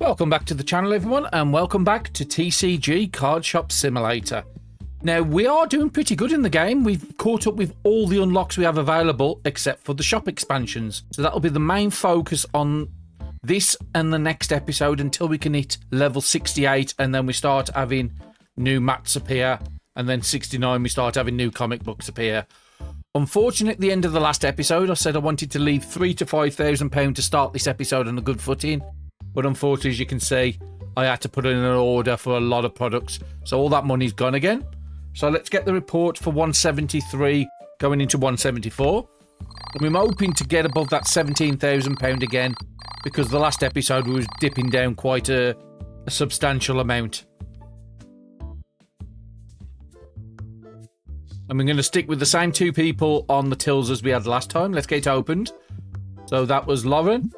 Welcome back to the channel, everyone, and welcome back to TCG Card Shop Simulator. Now, we are doing pretty good in the game. We've caught up with all the unlocks we have available, except for the shop expansions. So that'll be the main focus on this and the next episode until we can hit level 68, and then we start having new mats appear, and then 69 we start having new comic books appear. Unfortunately, at the end of the last episode, I said I wanted to leave £3,000 to £5,000 to start this episode on a good footing. But unfortunately, as you can see, I had to put in an order for a lot of products. So all that money's gone again. So let's get the report for 173 going into 174. And we're hoping to get above that £17,000 again, because the last episode was dipping down quite a substantial amount. And we're going to stick with the same two people on the tills as we had last time. Let's get it opened. So that was Lauren.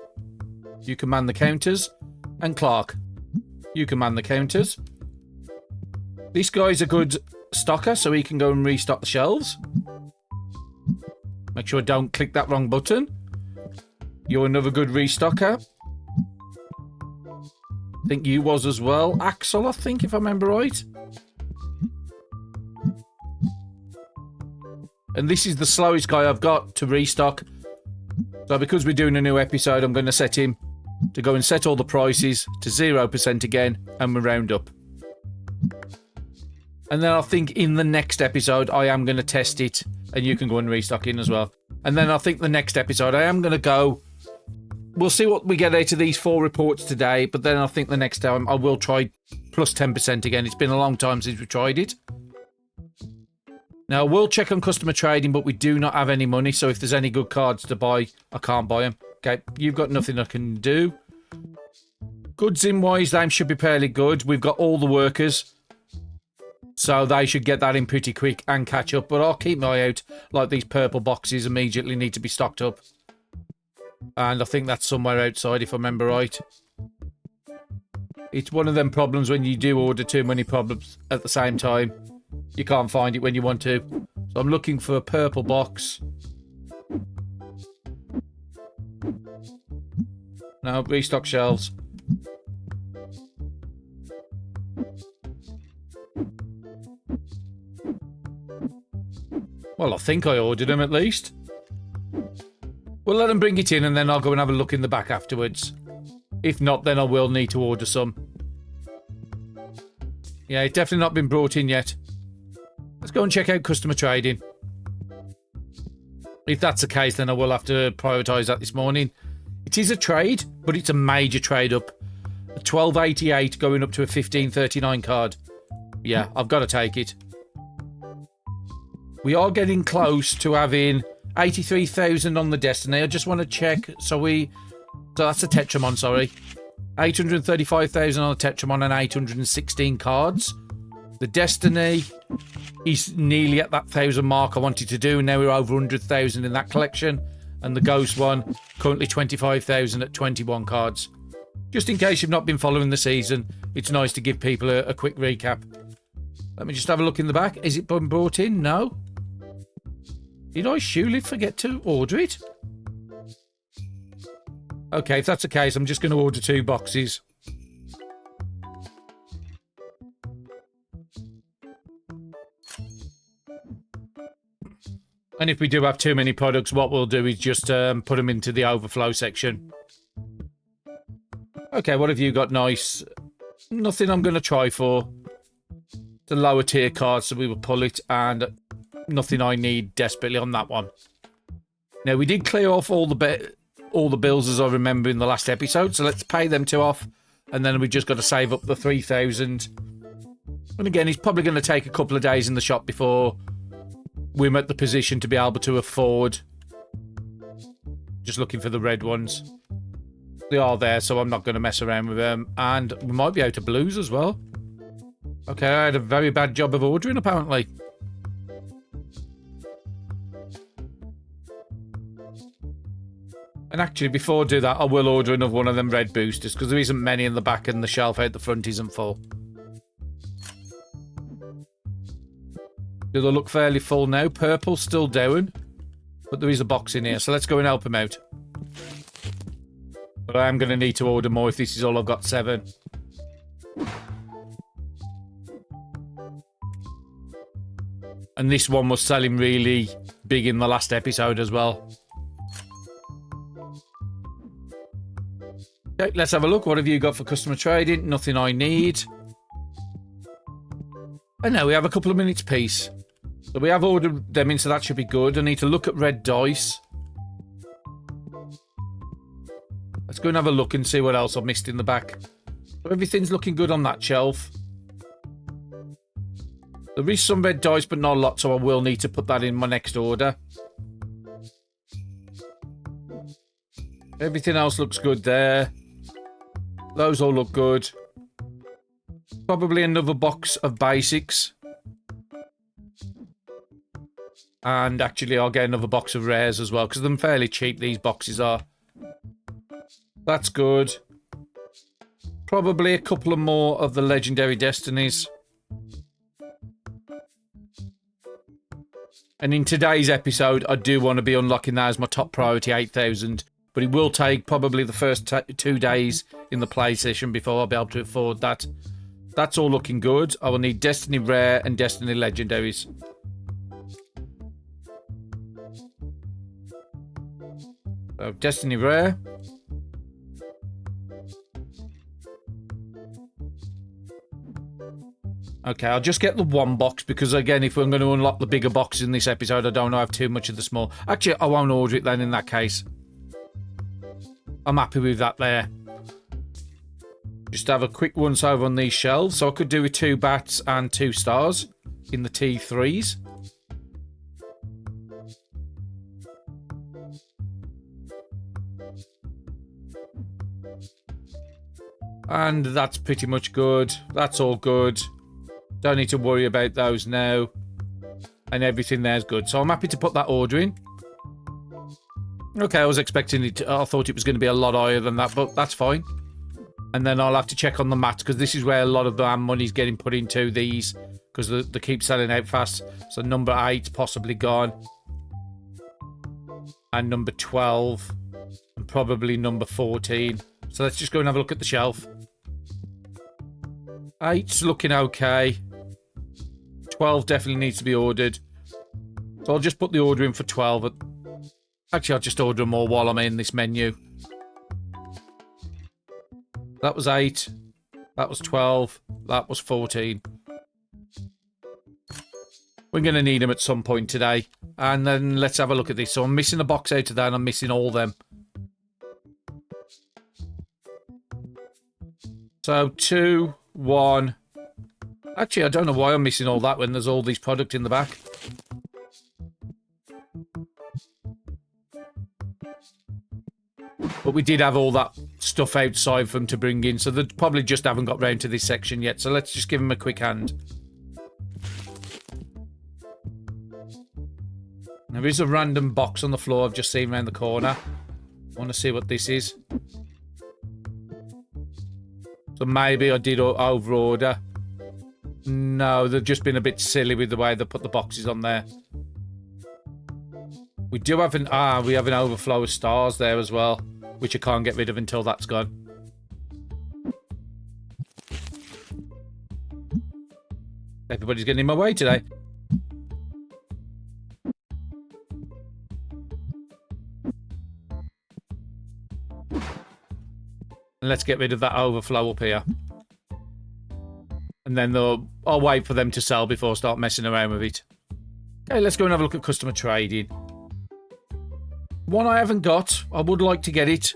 You can man the counters. And Clark. You can man the counters. This guy's a good stocker, so he can go and restock the shelves. Make sure I don't click that wrong button. You're another good restocker. I think you was as well. Axel, I think, if I remember right. And this is the slowest guy I've got to restock. So because we're doing a new episode, I'm going to set him to go and set all the prices to 0% again, and we round up. And then I think in the next episode, I am going to test it, and you can go and restock in as well. And then I think the next episode, I am going to go... We'll see what we get out of these 4 reports today, but then I think the next time I will try plus 10% again. It's been a long time since we tried it. Now, we'll check on customer trading, but we do not have any money, so if there's any good cards to buy, I can't buy them. Okay, you've got nothing I can do. Goods in wise, they should be fairly good. We've got all the workers, so they should get that in pretty quick and catch up, but I'll keep my eye out. Like these purple boxes immediately need to be stocked up. And I think that's somewhere outside, if I remember right. It's one of them problems when you do order too many problems at the same time. You can't find it when you want to. So I'm looking for a purple box. No, restock shelves. Well, I think I ordered them at least. We'll let them bring it in and then I'll go and have a look in the back afterwards. If not, then I will need to order some. Yeah, it's definitely not been brought in yet. Let's go and check out customer trading. If that's the case, then I will have to prioritise that this morning. It is a trade, but it's a major trade up. A 1288 going up to a 1539 card. Yeah, I've got to take it. We are getting close to having 83,000 on the Destiny. I just want to check. So that's a Tetramon, sorry. 835,000 on the Tetramon and 816 cards. The Destiny is nearly at that 1,000 mark I wanted to do. Now we're over 100,000 in that collection. And the Ghost one, currently 25,000 at 21 cards. Just in case you've not been following the season, it's nice to give people a quick recap. Let me just have a look in the back. Is it been brought in? No. Did I surely forget to order it? Okay, if that's the case, I'm just going to order 2 boxes. And if we do have too many products, what we'll do is just put them into the overflow section. Okay, what have you got nice? Nothing I'm going to try for. The lower tier card, so we will pull it. And nothing I need desperately on that one. Now, we did clear off all the bills, as I remember, in the last episode. So let's pay them 2 off. And then we've just got to save up the 3,000. And again, it's probably going to take a couple of days in the shop before we're at the position to be able to afford. Just looking for the red ones. They are there, so I'm not going to mess around with them. And we might be out of blues as well. Okay, I had a very bad job of ordering, apparently. And actually, before I do that, I will order another one of them red boosters, because there isn't many in the back and the shelf out the front isn't full. Do they look fairly full now? Purple's still down, but there is a box in here, so let's go and help him out. But I am going to need to order more if this is all I've got, 7. And this one was selling really big in the last episode as well. Okay, let's have a look. What have you got for customer trading? Nothing I need. And now we have a couple of minutes piece. So we have ordered them in, so that should be good. I need to look at red dice. Let's go and have a look and see what else I've missed in the back. So everything's looking good on that shelf. There is some red dice, but not a lot, so I will need to put that in my next order. Everything else looks good there. Those all look good. Probably another box of basics. And actually, I'll get another box of rares as well, because they're fairly cheap, these boxes are. That's good. Probably a couple of more of the Legendary Destinies. And in today's episode, I do want to be unlocking that as my top priority, 8,000. But it will take probably the first 2 days in the play session before I'll be able to afford that. That's all looking good. I will need Destiny Rare and Destiny Legendaries. So, Destiny Rare. Okay, I'll just get the one box because, again, if I'm going to unlock the bigger boxes in this episode, I don't want to have too much of the small. Actually, I won't order it then in that case. I'm happy with that there. Just have a quick once over on these shelves. So I could do with 2 bats and 2 stars in the T3s. And that's pretty much good. That's all good. Don't need to worry about those now. And everything there's good. So I'm happy to put that order in. Okay, I was expecting it. I thought it was going to be a lot higher than that, but that's fine. And then I'll have to check on the mats, because this is where a lot of the money's getting put into these, because they keep selling out fast. So number 8 possibly gone. And number 12. And probably number 14. So let's just go and have a look at the shelf. 8's looking okay. 12 definitely needs to be ordered. So I'll just put the order in for 12. Actually, I'll just order more while I'm in this menu. That was 8. That was 12. That was 14. We're going to need them at some point today. And then let's have a look at this. So I'm missing a box out of that and I'm missing all them. So 2, 1. Actually, I don't know why I'm missing all that when there's all these product in the back. But we did have all that stuff outside for them to bring in, so they probably just haven't got round to this section yet. So let's just give them a quick hand. There is a random box on the floor I've just seen around the corner. I want to see what this is. So maybe I did over-order. No, they've just been a bit silly with the way they put the boxes on there. We do have we have an overflow of stars there as well, which I can't get rid of until that's gone. Everybody's getting in my way today. And let's get rid of that overflow up here. And then I'll wait for them to sell before I start messing around with it. Okay, let's go and have a look at customer trading. One I haven't got. I would like to get it,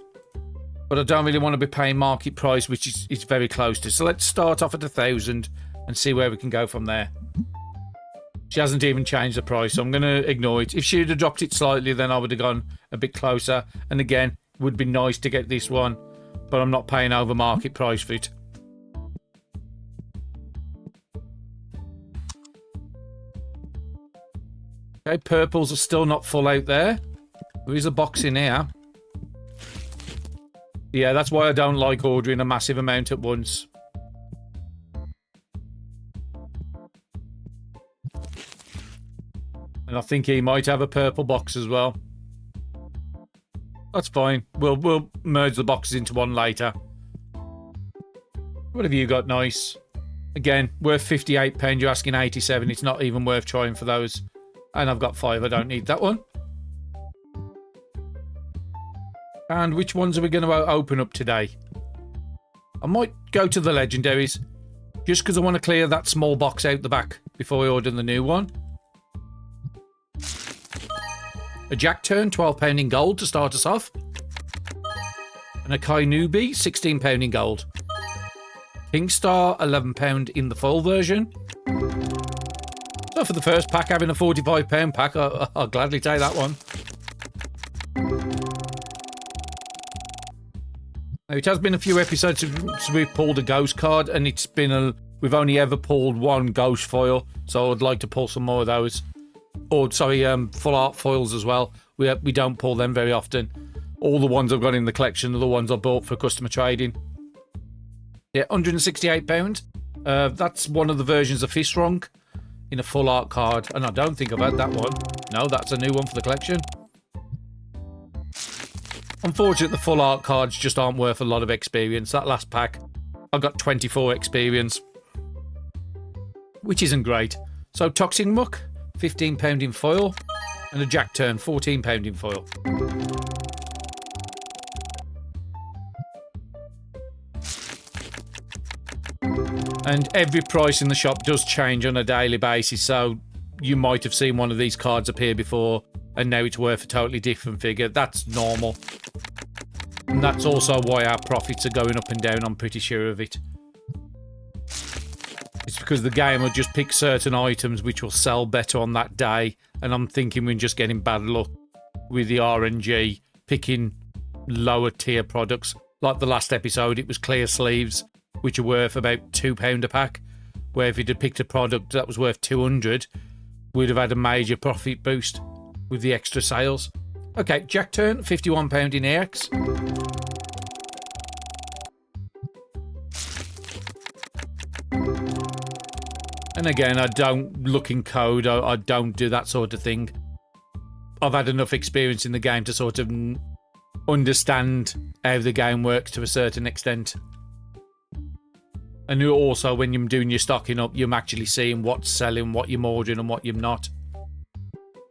but I don't really want to be paying market price, which is very close to. So let's start off at 1,000 and see where we can go from there. She hasn't even changed the price, so I'm going to ignore it. If she'd have dropped it slightly, then I would have gone a bit closer. And again, it would be nice to get this one, but I'm not paying over market price for it. Okay, purples are still not full out there. There is a box in here. Yeah, that's why I don't like ordering a massive amount at once. And I think he might have a purple box as well. That's fine. We'll merge the boxes into one later. What have you got? Nice. Again, worth £58. You're asking 87. It's not even worth trying for those. And I've got 5. I don't need that one. And which ones are we going to open up today? I might go to the legendaries, just because I want to clear that small box out the back before we order the new one. A Jack Turn, £12 in gold to start us off. And a Kai Newbie, £16 in gold. King Star, £11 in the full version. So for the first pack, having a £45 pack, I'll gladly take that one. Now, it has been a few episodes since we've pulled a ghost card, and it's been we've only ever pulled one ghost foil, so I'd like to pull some more of those. Or, sorry, full art foils as well. We don't pull them very often. All the ones I've got in the collection are the ones I bought for customer trading. Yeah, £168. That's one of the versions of Fistrong in a full art card, and I don't think I've had that one. No, that's a new one for the collection. Unfortunately, the full art cards just aren't worth a lot of experience. That last pack, I got 24 experience, which isn't great. So, Toxic Muck, £15 in foil, and a Jack Turn, £14 in foil. And every price in the shop does change on a daily basis, so you might have seen one of these cards appear before, and now it's worth a totally different figure. That's normal. And that's also why our profits are going up and down, I'm pretty sure of it. It's because the game will just pick certain items which will sell better on that day, and I'm thinking we're just getting bad luck with the RNG, picking lower tier products. Like the last episode, it was clear sleeves, which are worth about £2 a pack, where if you'd have picked a product that was worth 200, we'd have had a major profit boost with the extra sales. Okay, Jack Turn, £51 in AX. And again, I don't look in code, I don't do that sort of thing. I've had enough experience in the game to sort of understand how the game works to a certain extent. And also, when you're doing your stocking up, you're actually seeing what's selling, what you're ordering, and what you're not.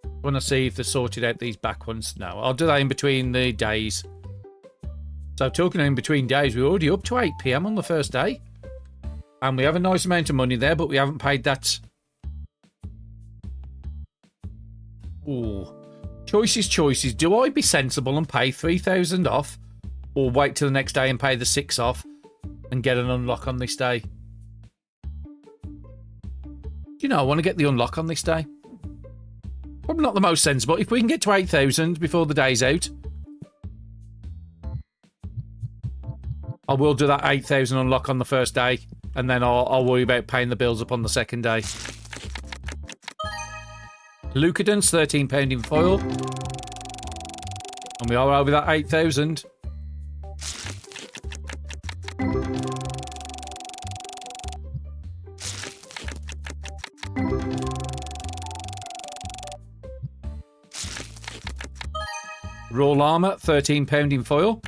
I want to see if they sorted out these back ones. No, I'll do that in between the days. So, talking in between days, we're already up to 8 PM on the first day. And we have a nice amount of money there, but we haven't paid that. Ooh. Choices. Do I be sensible and pay 3,000 off? Or wait till the next day and pay the 6 off? And get an unlock on this day? You know, I want to get the unlock on this day. Probably not the most sensible. If we can get to 8,000 before the day's out, I will do that 8,000 unlock on the first day, and then I'll worry about paying the bills up on the second day. Lucadence, £13 in foil. And we are over that 8,000. Raw Llama, £13 in foil.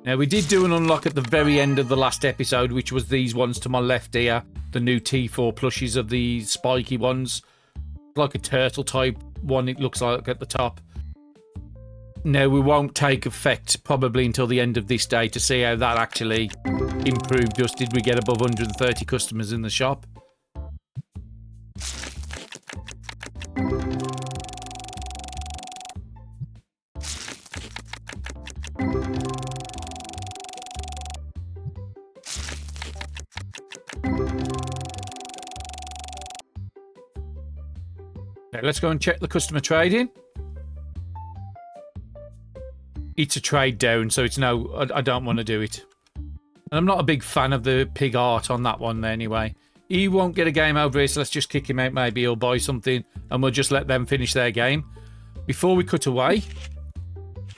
Now, we did do an unlock at the very end of the last episode, which was these ones to my left here. The new T4 plushies of the spiky ones. Like a turtle type one, it looks like at the top. Now, we won't take effect probably until the end of this day to see how that actually improved us. Did we get above 130 customers in the shop? Okay, let's go and check the customer trading. It's a trade down, so it's no, I don't want to do it. And I'm not a big fan of the pig art on that one anyway. He won't get a game over here, so let's just kick him out. Maybe he'll buy something and we'll just let them finish their game. Before we cut away,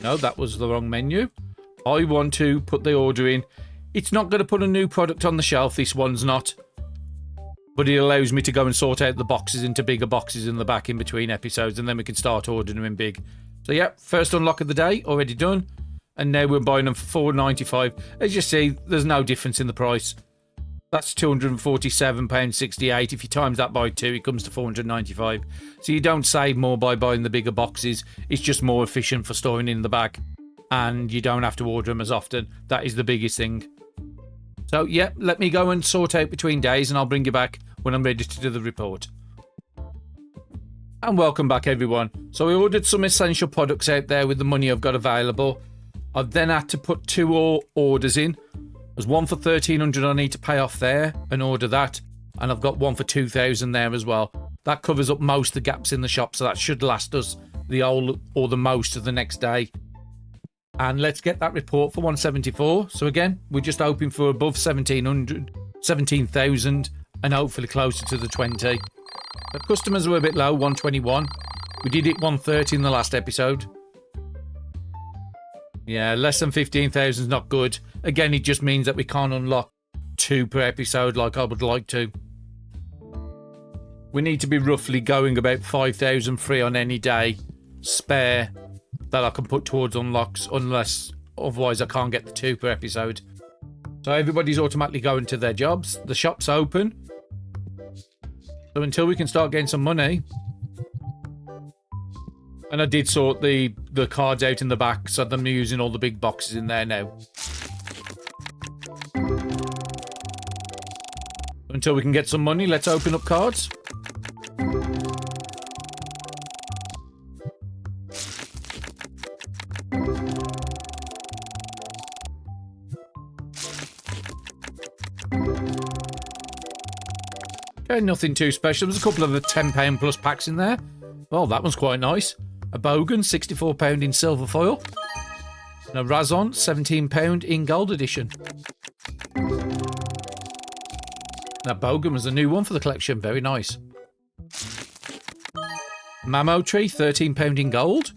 no, that was the wrong menu. I want to put the order in. It's not going to put a new product on the shelf, this one's not. But it allows me to go and sort out the boxes into bigger boxes in the back in between episodes, and then we can start ordering them in big. So yeah, first unlock of the day, already done. And now we're buying them for £4.95. As you see, there's no difference in the price. That's £247.68. If you times that by 2, it comes to £495. So you don't save more by buying the bigger boxes. It's just more efficient for storing in the back. And you don't have to order them as often. That is the biggest thing. So yeah, let me go and sort out between days, and I'll bring you back when I'm ready to do the report. And welcome back, everyone. So I ordered some essential products out there with the money I've got available. I've then had to put 2 orders in. There's one for $1,300 I need to pay off there and order that. And I've got one for $2,000 there as well. That covers up most of the gaps in the shop, so that should last us the whole or the most of the next day. And let's get that report for 174. So again, we're just hoping for above 17,000 and hopefully closer to the 20. The customers were a bit low, 121. We did it 130 in the last episode. Yeah, less than 15,000 is not good. Again, it just means that we can't unlock 2 per episode like I would like to. We need to be roughly going about 5,000 free on any day spare that I can put towards unlocks, unless otherwise I can't get the 2 per episode. So everybody's automatically going to their jobs. The shop's open. So until we can start getting some money. And I did sort the cards out in the back, so I'm using all the big boxes in there now. Until we can get some money, let's open up cards. Okay, nothing too special. There's a couple of the £10 plus packs in there. Well, that one's quite nice. A Bogan, £64 in silver foil. And a Razon, £17 in gold edition. That Bogan was a new one for the collection. Very nice. Mamo Tree, £13 in gold.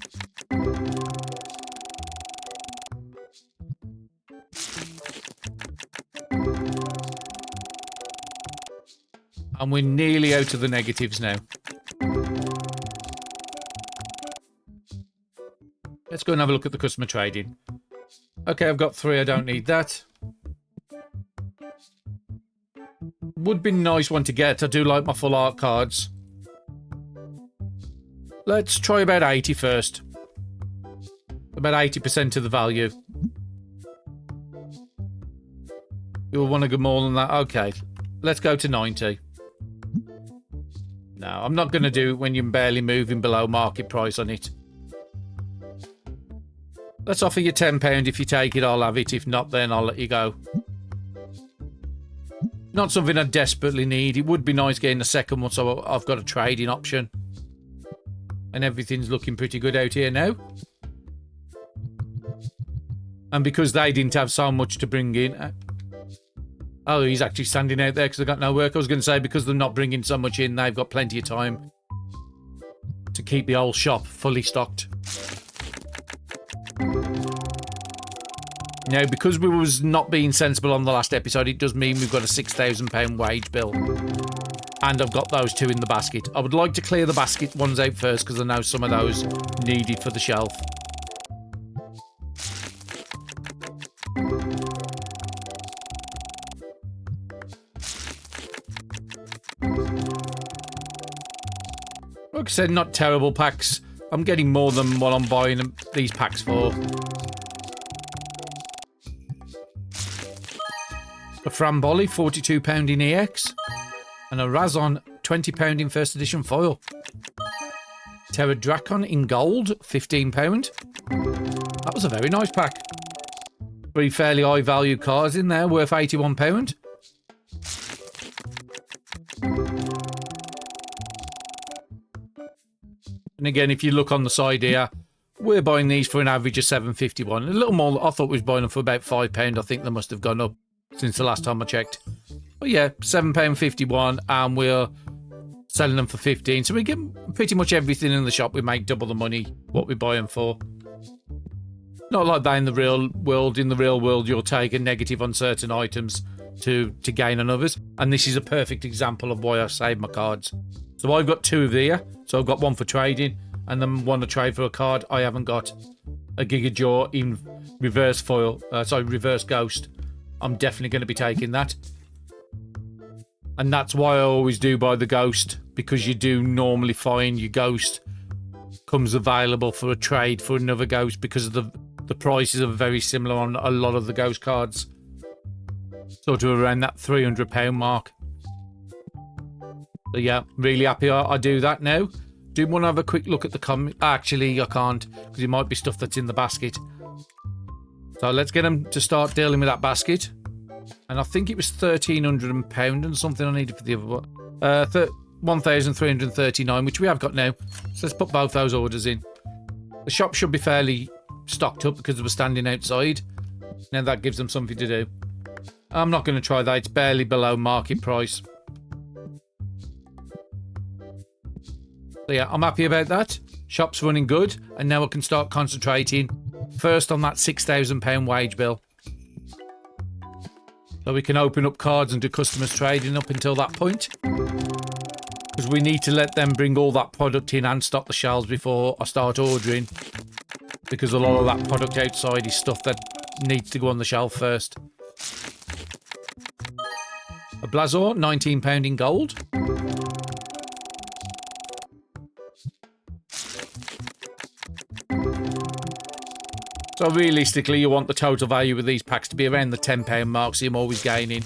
And we're nearly out of the negatives now. Let's go and have a look at the customer trading. Okay, I've got 3. I don't need that. Would be a nice one to get. I do like my full art cards. Let's try about 80 first. About 80% of the value. You'll want to go more than that? Okay. Let's go to 90. No, I'm not going to do it when you're barely moving below market price on it. Let's offer you £10. If you take it, I'll have it. If not, then I'll let you go. Not something I desperately need. It would be nice getting a second one, so I've got a trading option. And everything's looking pretty good out here now. And because they didn't have so much to bring in... Oh, he's actually standing out there because they've got no work. I was going to say, because they're not bringing so much in, they've got plenty of time to keep the whole shop fully stocked. Now, because we was not being sensible on the last episode, it does mean we've got a £6,000 wage bill. And I've got those 2 in the basket. I would like to clear the basket ones out first, because I know some of those needed for the shelf. Like I said, not terrible packs. I'm getting more than what I'm buying these packs for. A Framboli, £42 in EX. And a Razon, £20 in first edition foil. Terra Dracon in gold, £15. That was a very nice pack. 3 fairly high value cards in there, worth £81. And again, if you look on the side here, we're buying these for an average of £7.51. A little more, I thought we was buying them for about £5. I think they must have gone up since the last time I checked. But yeah, £7.51, and we're selling them for 15. So we get pretty much everything in the shop. We make double the money what we buy them for. Not like that in the real world. In the real world, you'll take a negative on certain items. to gain on others. And this is a perfect example of why I save my cards. So I've got 2 of here. So I've got one for trading and then one to trade for a card. I haven't got a Giga Jaw in reverse foil. Reverse ghost. I'm definitely going to be taking that. And that's why I always do buy the ghost, because you do normally find your ghost comes available for a trade for another ghost, because of the prices are very similar on a lot of the ghost cards. Sort of around that £300 mark. So yeah, really happy I do that now. Do want to have a quick look at the comment? Actually, I can't, because it might be stuff that's in the basket. So let's get them to start dealing with that basket. And I think it was £1,300 and something I needed for the other one. 1,339, which we have got now. So let's put both those orders in. The shop should be fairly stocked up because we're standing outside. Now that gives them something to do. I'm not going to try that. It's barely below market price. So yeah, I'm happy about that. Shop's running good. And now I can start concentrating first on that £6,000 wage bill. So we can open up cards and do customers trading up until that point. Because we need to let them bring all that product in and stock the shelves before I start ordering. Because a lot of that product outside is stuff that needs to go on the shelf first. A Blazor, £19 in gold. So realistically, you want the total value of these packs to be around the £10 mark, so you're always gaining.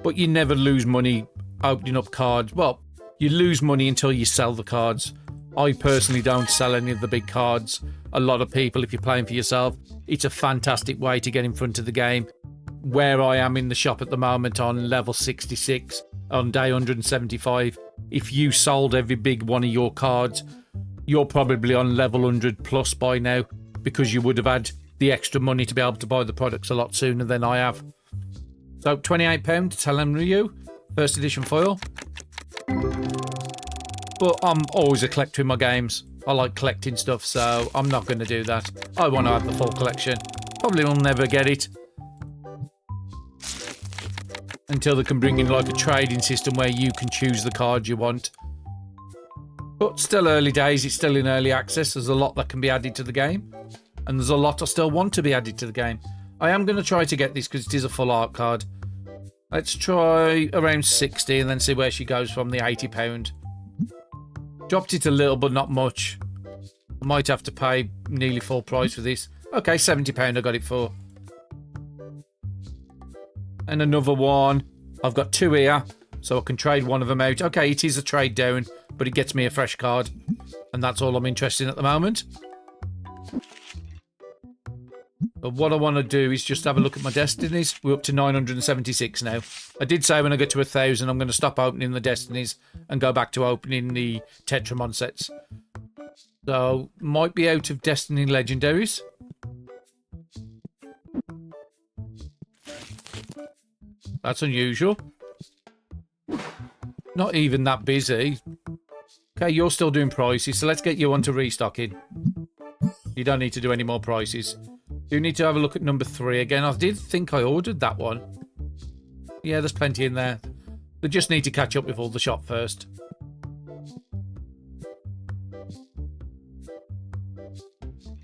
But you never lose money opening up cards. Well, you lose money until you sell the cards. I personally don't sell any of the big cards. A lot of people, if you're playing for yourself, it's a fantastic way to get in front of the game. Where I am in the shop at the moment on level 66, on day 175, if you sold every big one of your cards, you're probably on level 100 plus by now, because you would have had the extra money to be able to buy the products a lot sooner than I have. So £28 to Telem first edition foil. But I'm always a collector in my games. I like collecting stuff, so I'm not going to do that. I want to have the full collection. Probably will never get it. Until they can bring in like a trading system where you can choose the card you want. But still early days, it's still in early access. There's a lot that can be added to the game. And there's a lot I still want to be added to the game. I am going to try to get this because it is a full art card. Let's try around 60 and then see where she goes from the £80. Dropped it a little, but not much. I might have to pay nearly full price for this. Okay, £70 I got it for. And another one. I've got 2 here, so I can trade one of them out. Okay, it is a trade down, but it gets me a fresh card. And that's all I'm interested in at the moment. But what I want to do is just have a look at my destinies. We're up to 976 now. I did say when I get to 1,000, I'm going to stop opening the destinies and go back to opening the Tetramon sets. So, might be out of Destiny Legendaries. That's unusual. Not even that busy. Okay, you're still doing prices, so let's get you onto restocking. You don't need to do any more prices. You need to have a look at number 3 again. I did think I ordered that one. Yeah, there's plenty in there. They just need to catch up with all the shop first.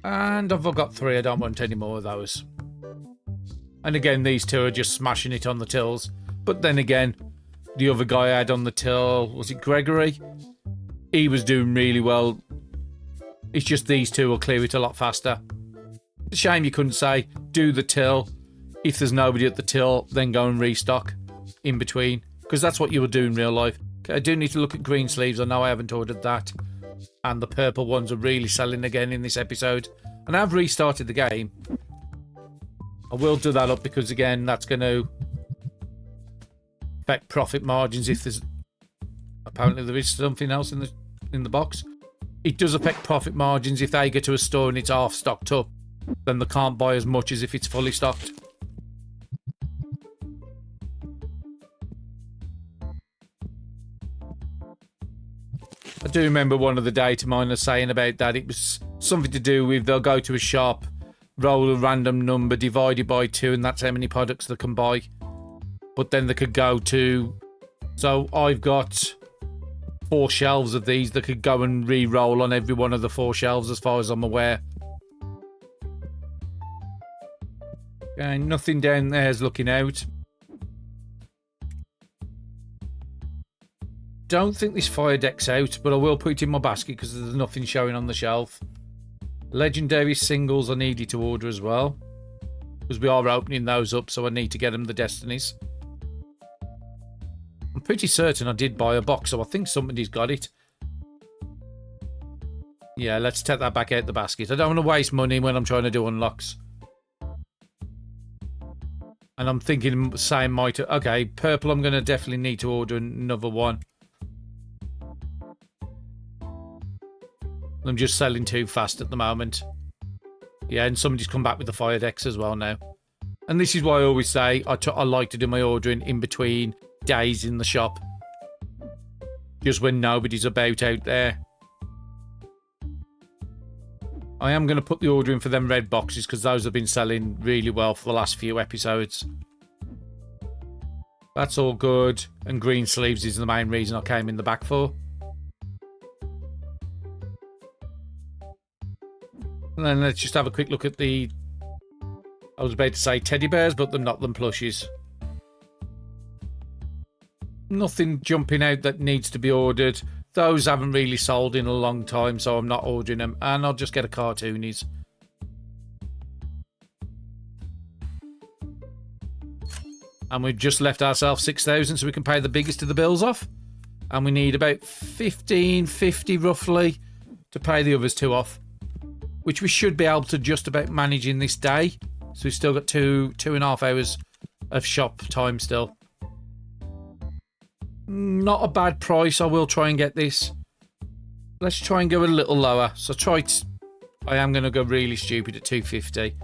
And I've got 3. I don't want any more of those. And again, these 2 are just smashing it on the tills. But then again, the other guy I had on the till, was it Gregory? He was doing really well. It's just these 2 will clear it a lot faster. It's a shame you couldn't say, do the till. If there's nobody at the till, then go and restock in between. Because that's what you would do in real life. Okay, I do need to look at green sleeves. I know I haven't ordered that. And the purple ones are really selling again in this episode. And I've restarted the game. I will do that up because, again, that's going to affect profit margins if there's... Apparently there is something else in the box. It does affect profit margins if they go to a store and it's half stocked up. Then they can't buy as much as if it's fully stocked. I do remember one of the data miners saying about that. It was something to do with they'll go to a shop roll a random number divided by 2, and that's how many products they can buy. But then they could go to... So I've got 4 shelves of these that could go and re-roll on every one of the 4 shelves as far as I'm aware. Okay, nothing down there is looking out. Don't think this fire deck's out, but I will put it in my basket because there's nothing showing on the shelf. Legendary singles I needed to order as well, because we are opening those up, so I need to get them the Destinies. I'm pretty certain I did buy a box, so I think somebody's got it. Yeah, let's take that back out the basket. I don't want to waste money when I'm trying to do unlocks. And I'm thinking same might... Okay, purple I'm going to definitely need to order another one. I'm just selling too fast at the moment. Yeah, and somebody's come back with the fire decks as well now. And this is why I always say I like to do my ordering in between days in the shop. Just when nobody's about out there. I am going to put the order in for them red boxes because those have been selling really well for the last few episodes. That's all good. And green sleeves is the main reason I came in the back for. And then let's just have a quick look at the... I was about to say teddy bears, but they're not them plushies. Nothing jumping out that needs to be ordered. Those haven't really sold in a long time, so I'm not ordering them. And I'll just get a cartoonies. And we've just left ourselves 6,000 so we can pay the biggest of the bills off. And we need about 1,550 roughly to pay the others 2 off. Which we should be able to just about manage in this day. So we've still got 2.5 hours of shop time still. Not a bad price. I will try and get this. Let's try and go a little lower. So I am going to go really stupid at 250.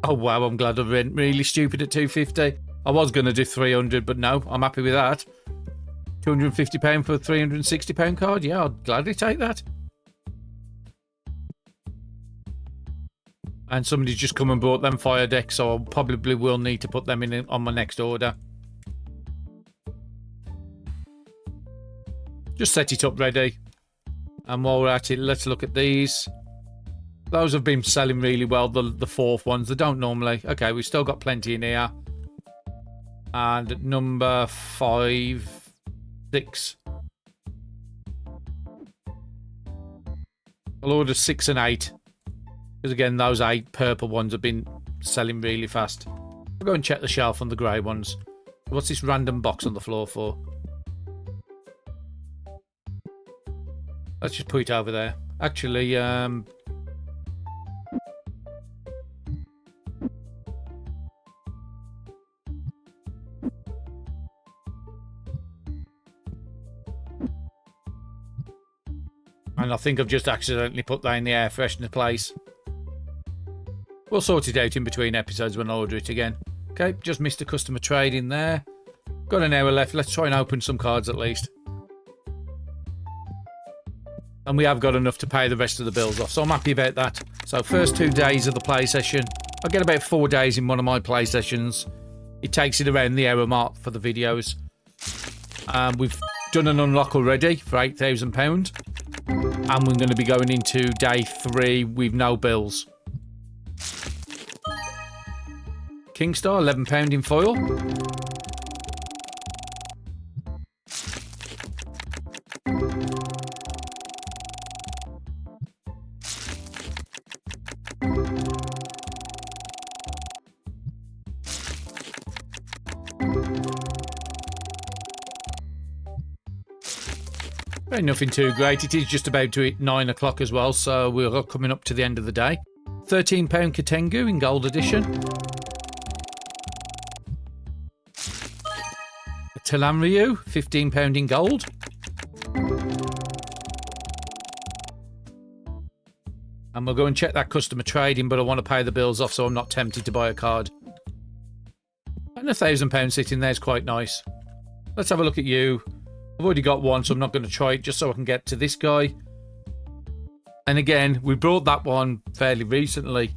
Oh wow, I'm glad I went really stupid at 250. I was going to do 300, but no, I'm happy with that. £250 for a £360 card? Yeah, I'd gladly take that. And somebody's just come and bought them fire decks, so I probably will need to put them in on my next order. Just set it up ready. And while we're at it, let's look at these. Those have been selling really well, the fourth ones. They don't normally. Okay, we've still got plenty in here. And number 5, 6. I'll order 6 and 8. Because again, those 8 purple ones have been selling really fast. I'll go and check the shelf on the grey ones. What's this random box on the floor for? Let's just put it over there. Actually, and I think I've just accidentally put that in the air freshener place. We'll sort it out in between episodes when I order it again. Okay, just missed a customer trade in there. Got an hour left. Let's try and open some cards at least. And we have got enough to pay the rest of the bills off, so I'm happy about that. So first 2 days of the play session. I get about 4 days in one of my play sessions. It takes it around the hour mark for the videos. We've done an unlock already for £8,000. And we're going to be going into day 3 with no bills. Kingstar, £11 in foil. Nothing too great. It is just about to hit 9 o'clock as well, so we're coming up to the end of the day. £13 Katengu in gold edition. A Telamriu, £15 in gold. And we'll go and check that customer trading, but I want to pay the bills off so I'm not tempted to buy a card. And £1,000 sitting there is quite nice. Let's have a look at you. I've already got one, so I'm not going to try it, just so I can get to this guy. And again, we brought that one fairly recently,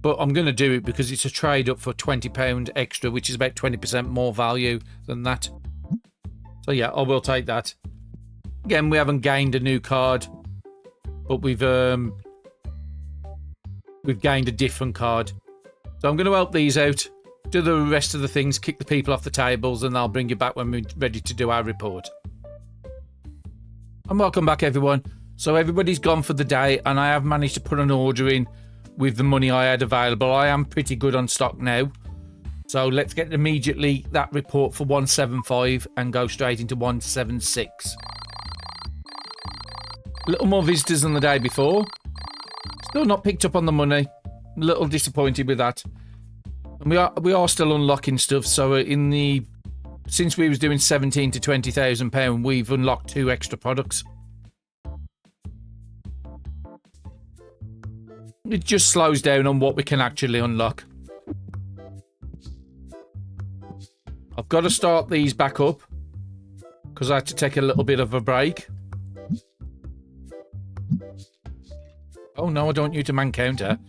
but I'm going to do it because it's a trade up for £20 extra, which is about 20% more value than that. So yeah, I will take that. Again, we haven't gained a new card, but we've gained a different card. So I'm going to help these out, do the rest of the things, kick the people off the tables, and I'll bring you back when we're ready to do our report. And welcome back, everyone. So everybody's gone for the day, and I have managed to put an order in with the money I had available. I am pretty good on stock now. So let's get immediately that report for 175 and go straight into 176. A little more visitors than the day before. Still not picked up on the money. A little disappointed with that. And we are still unlocking stuff. So since we was doing 17 to 20,000 pound, we've unlocked 2 extra products. It just slows down on what we can actually unlock. I've got to start these back up because I had to take a little bit of a break. Oh no, I don't want you to man counter.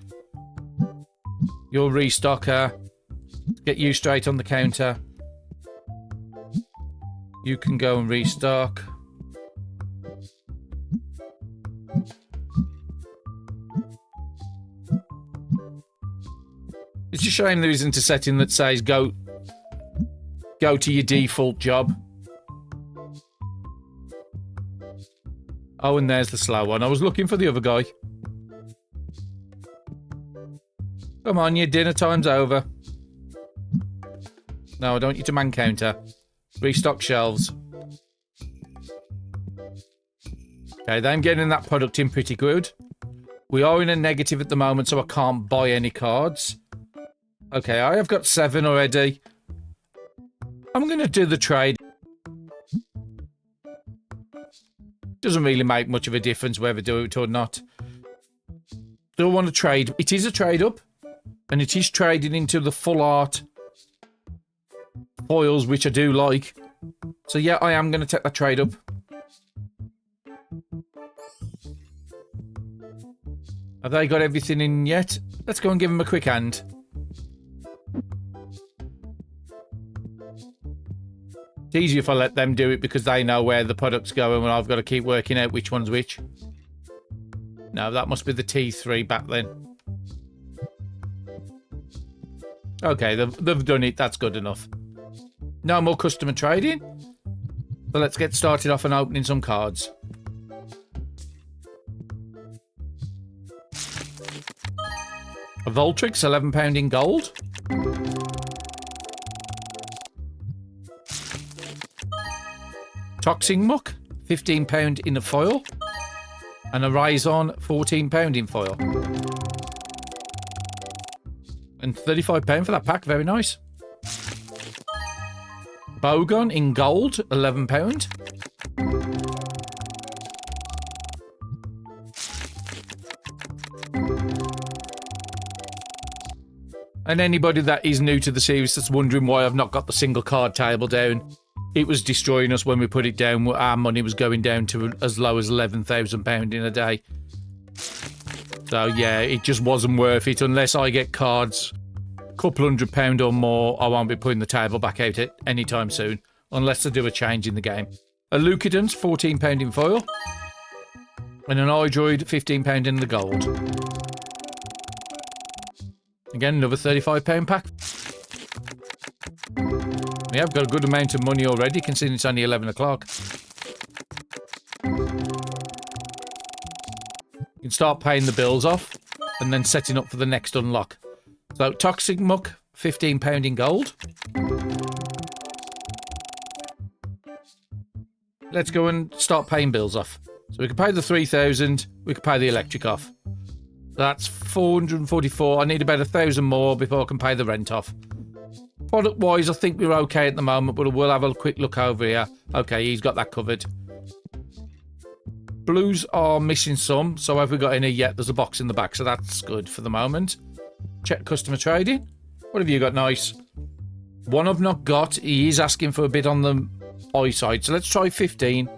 You're restocker. Get you straight on the counter. You can go and restock. It's a shame there isn't a setting that says go to your default job. Oh, and there's the slow one. I was looking for the other guy. Come on, your dinner time's over. No, I don't want you to man counter. Restock shelves. Okay, I'm getting that product in pretty good. We are in a negative at the moment, so I can't buy any cards. Okay, I have got 7 already. I'm going to do the trade. Doesn't really make much of a difference whether do it or not. Do I want to trade? It is a trade up. And it is trading into the full art foils, which I do like. So yeah, I am going to take that trade up. Have they got everything in yet? Let's go and give them a quick hand. It's easier if I let them do it because they know where the product's going and I've got to keep working out which one's which. No, that must be the T3 back then. Okay, they've done it. That's good enough. No more customer trading. So let's get started off and opening some cards. A Voltrix, £11 in gold. Toxic Muck, £15 in a foil. And a Raison, £14 in foil. And £35 for that pack, very nice. Bogon in gold, £11. And anybody that is new to the series that's wondering why I've not got the single card table down, it was destroying us when we put it down. Our money was going down to as low as £11,000 in a day. So yeah, it just wasn't worth it. Unless I get cards a couple £100 or more, I won't be putting the table back out anytime soon. Unless I do a change in the game. A Lucadence, £14 in foil. And an iDroid, £15 in the gold. Again, another £35 pack. Yeah, I've got a good amount of money already, considering it's only 11 o'clock. You can start paying the bills off and then setting up for the next unlock. So, Toxic Muck, £15 in gold. Let's go and start paying bills off. So we can pay the 3,000, we can pay the electric off. That's 444. I need about 1,000 more before I can pay the rent off. Product-wise, I think we're okay at the moment, but we'll have a quick look over here. Okay, he's got that covered. Blues are missing some, so have we got any yet? There's a box in the back, so that's good for the moment. Check customer trading. What have you got nice? One I've not got. He is asking for a bit on the eyesight, so let's try 15.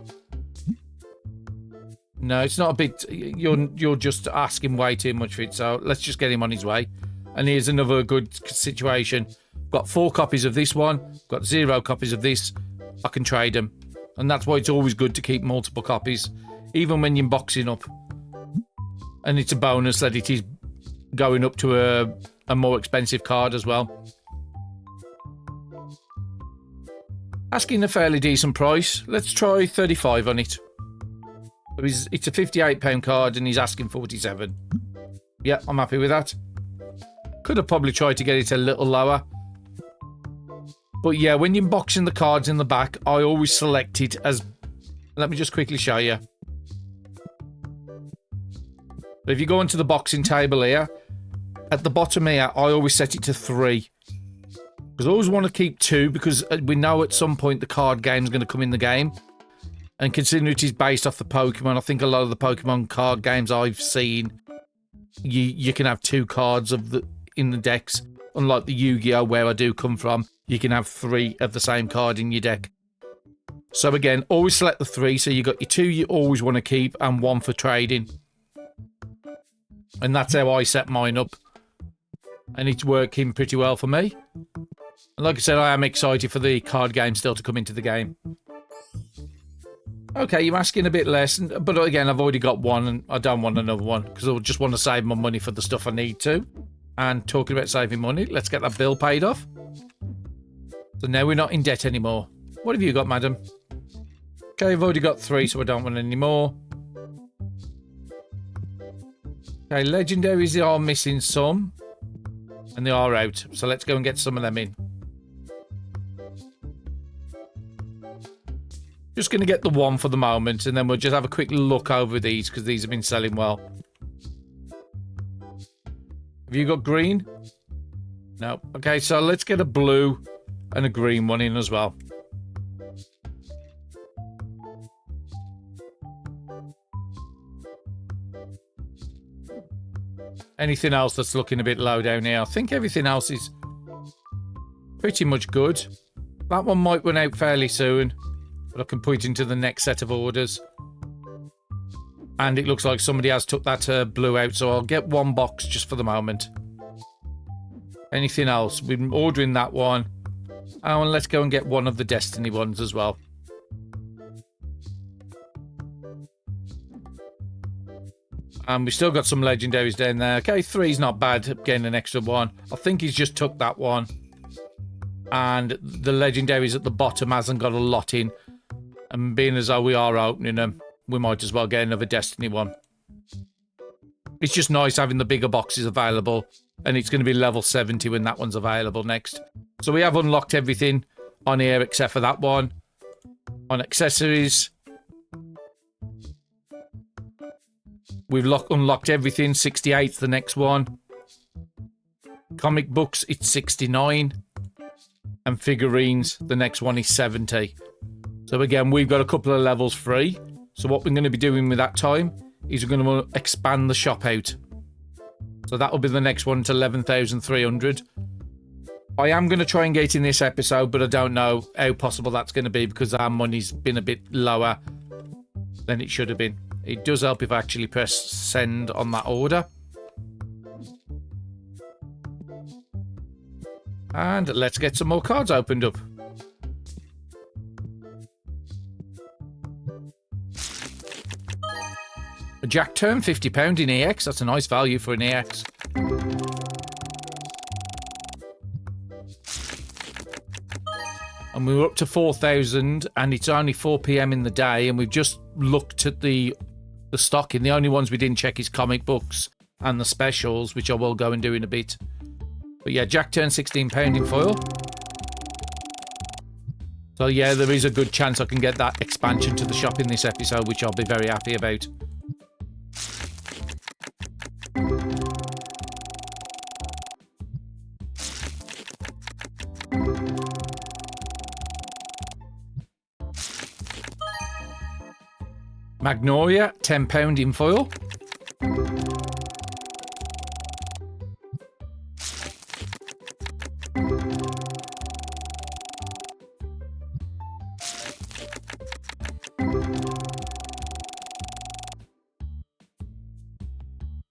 No, it's not a big... You're just asking way too much for it, so let's just get him on his way. And here's another good situation. Got 4 copies of this one. Got 0 copies of this. I can trade them. And that's why it's always good to keep multiple copies, even when you're boxing up. And it's a bonus that it is going up to a more expensive card as well. Asking a fairly decent price. Let's try 35 on it. It's a £58 card and he's asking 47. Yeah, I'm happy with that. Could have probably tried to get it a little lower. But yeah, when you're boxing the cards in the back, I always select it as... Let me just quickly show you. If you go onto the boxing table here, at the bottom here, I always set it to 3. Because I always want to keep 2, because we know at some point the card game is going to come in the game. And considering it is based off the Pokemon, I think a lot of the Pokemon card games I've seen, you can have 2 cards in the decks. Unlike the Yu-Gi-Oh! Where I do come from, you can have 3 of the same card in your deck. So again, always select the 3, so you got your 2 you always want to keep, and 1 for trading. And that's how I set mine up. And it's working pretty well for me. And like I said, I am excited for the card game still to come into the game. Okay, you're asking a bit less, but again, I've already got 1 and I don't want another one because I just want to save my money for the stuff I need to. And talking about saving money, let's get that bill paid off. So now we're not in debt anymore. What have you got, madam? Okay, I've already got 3, so I don't want any more. Okay, legendaries are missing some. And they are out. So let's go and get some of them in. Just going to get the 1 for the moment, and then we'll just have a quick look over these, because these have been selling well. Have you got green? No. Okay, so let's get a blue and a green one in as well. Anything else that's looking a bit low down here? I think everything else is pretty much good. That one might run out fairly soon, but I can put it into the next set of orders. And it looks like somebody has took that blue out, so I'll get 1 box just for the moment. Anything else? We're ordering that one. Oh, and let's go and get 1 of the Destiny ones as well. And we've still got some legendaries down there. Okay, 3's not bad, getting an extra 1. I think he's just took that one. And the legendaries at the bottom hasn't got a lot in. And being as though we are opening them, we might as well get another Destiny one. It's just nice having the bigger boxes available. And it's going to be level 70 when that one's available next. So we have unlocked everything on here except for that one. On accessories, we've unlocked everything. 68's the next one. Comic books, it's 69. And figurines, the next one is 70. So again, we've got a couple of levels free. So what we're going to be doing with that time is we're going to expand the shop out. So that will be the next one to 11,300. I am going to try and get in this episode, but I don't know how possible that's going to be because our money's been a bit lower than it should have been. It does help if I actually press send on that order. And let's get some more cards opened up. A Jack turn, £50 in EX. That's a nice value for an EX. And we were up to 4,000 and it's only 4 PM in the day and we've just looked at the stocking. The only ones we didn't check is comic books and the specials, which I will go and do in a bit. But yeah, Jack turn, £16 in foil. So yeah, there is a good chance I can get that expansion to the shop in this episode, which I'll be very happy about. Magnolia, £10 in foil.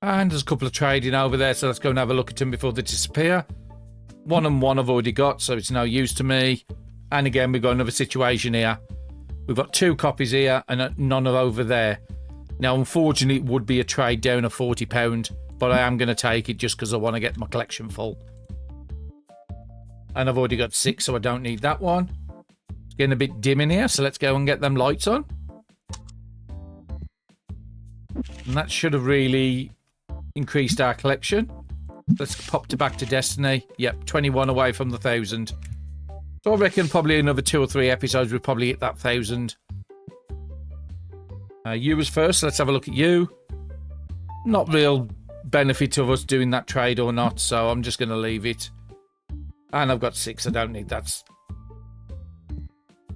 And there's a couple of trading over there, so let's go and have a look at them before they disappear. 1 and 1 I've already got, so it's no use to me. And again, we've got another situation here. We've got 2 copies here and none are over there. Now, unfortunately, it would be a trade down of £40, but I am going to take it just because I want to get my collection full. And I've already got 6, so I don't need that one. It's getting a bit dim in here, so let's go and get them lights on. And that should have really increased our collection. Let's pop to back to Destiny. Yep, 21 away from the 1,000. So I reckon probably another 2 or 3 episodes we'll probably hit that 1,000. You was first, so let's have a look at you. Not real benefit of us doing that trade or not, so I'm just going to leave it. And I've got 6, I don't need that.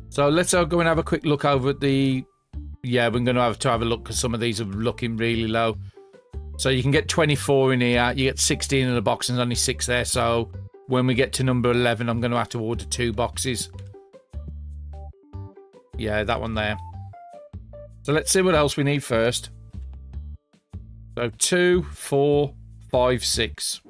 So let's go and have a quick look over at the... Yeah, we're going to have a look because some of these are looking really low. So you can get 24 in here, you get 16 in the box and there's only 6 there, so when we get to number 11 I'm going to have to order 2 boxes. Yeah, that one there. So let's see what else we need first. So 2, 4, 5, 6.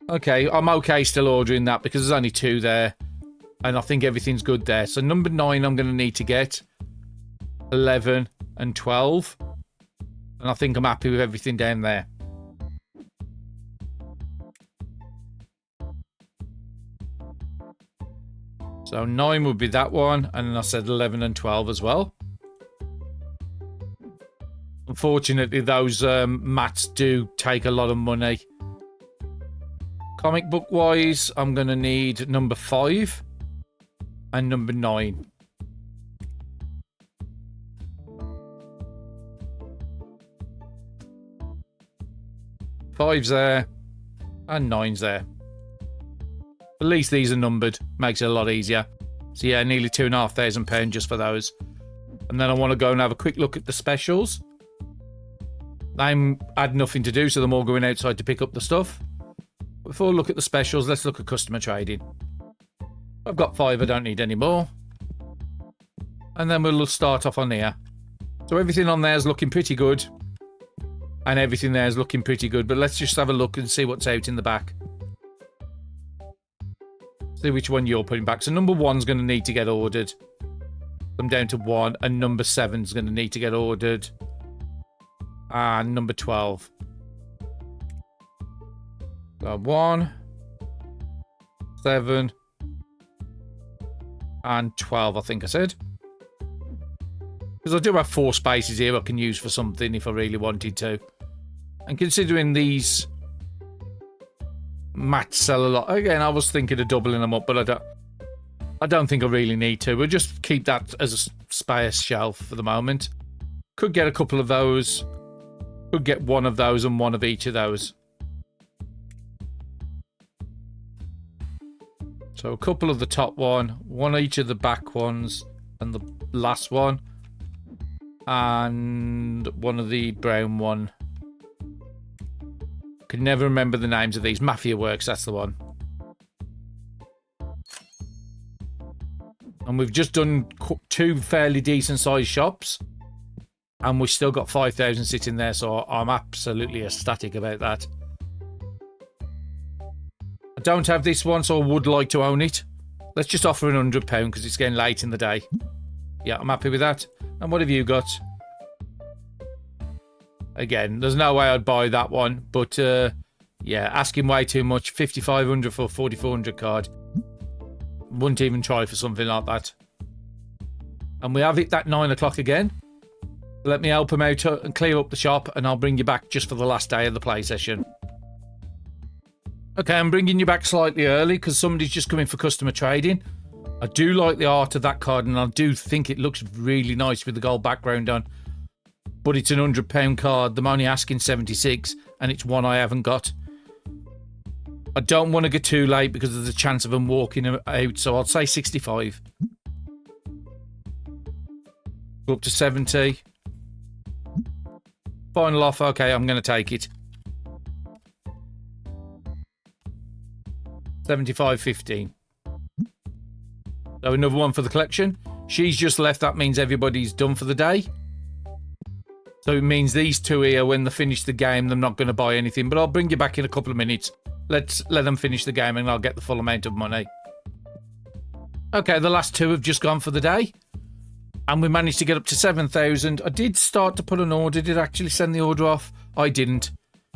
Okay, I'm okay still ordering that because there's only 2 there. And I think everything's good there. So number 9 I'm going to need to get. 11 and 12. And I think I'm happy with everything down there. So 9 would be that one. And then I said 11 and 12 as well. Unfortunately, those mats do take a lot of money. Comic book wise, I'm going to need number 5 and number 9. Five's there and 9's there. At least these are numbered, makes it a lot easier. So yeah, nearly £2,500 just for those. And then I want to go and have a quick look at the specials. I had nothing to do, so I'm all going outside to pick up the stuff. Before we look at the specials, let's look at customer trading. I've got 5, I don't need any more. And then we'll start off on here. So everything on there is looking pretty good. And everything there is looking pretty good. But let's just have a look and see what's out in the back. See which one you're putting back. So number 1's going to need to get ordered. I'm down to 1. And number 7's going to need to get ordered. And number 12. So 1, 7, and 12, I think I said. Because I do have 4 spaces here I can use for something if I really wanted to. And considering these mats sell a lot, again, I was thinking of doubling them up, but I don't think I really need to. We'll just keep that as a spare shelf for the moment. Could get a couple of those. Could get 1 of those and 1 of each of those. So a couple of the top one, 1 each of the back ones, and the last one, and 1 of the brown one. Could never remember the names of these. Mafia Works, that's the one. And we've just done 2 fairly decent sized shops, and we've still got 5,000 sitting there, so I'm absolutely ecstatic about that. I don't have this one, so I would like to own it. Let's just offer £100 because it's getting late in the day. Yeah, I'm happy with that. And what have you got? Again, there's no way I'd buy that one, but yeah, asking way too much. 5,500 for a 4,400 card. Wouldn't even try for something like that. And we have it that 9 o'clock again. Let me help him out and clear up the shop, and I'll bring you back just for the last day of the play session. Okay, I'm bringing you back slightly early because somebody's just coming for customer trading. I do like the art of that card, and I do think it looks really nice with the gold background on. But it's an £100 card. I'm only asking 76, and it's one I haven't got. I don't want to get too late because there's a chance of them walking out, so I'll say 65. Go up to 70. Final offer. Okay, I'm going to take it. 75.15. So another one for the collection. She's just left. That means everybody's done for the day. So it means these two here, when they finish the game, they're not going to buy anything. But I'll bring you back in a couple of minutes. Let's let them finish the game and I'll get the full amount of money. Okay, the last two have just gone for the day. And we managed to get up to 7,000. I did start to put an order. Did I actually send the order off? I didn't.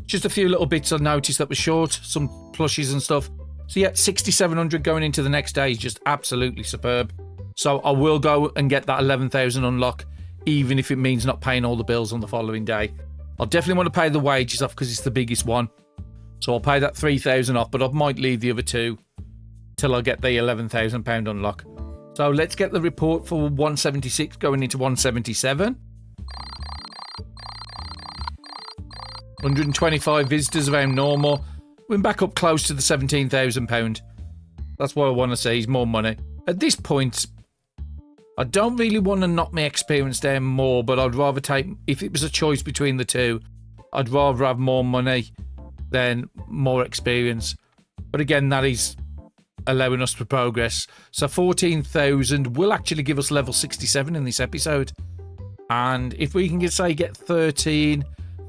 Just a few little bits I noticed that were short. Some plushies and stuff. So yeah, 6,700 going into the next day is just absolutely superb. So I will go and get that 11,000 unlock, even if it means not paying all the bills on the following day. I'll definitely want to pay the wages off because it's the biggest one. So I'll pay that 3,000 off, but I might leave the other two till I get the £11,000 unlock. So let's get the report for 176 going into 177. 125 visitors around normal. We're back up close to the £17,000. That's what I want to see, is more money. At this point, I don't really want to knock my experience down more, but I'd rather take, if it was a choice between the two, I'd rather have more money than more experience. But again, that is allowing us to progress. So 14,000 will actually give us level 67 in this episode. And if we can get 13,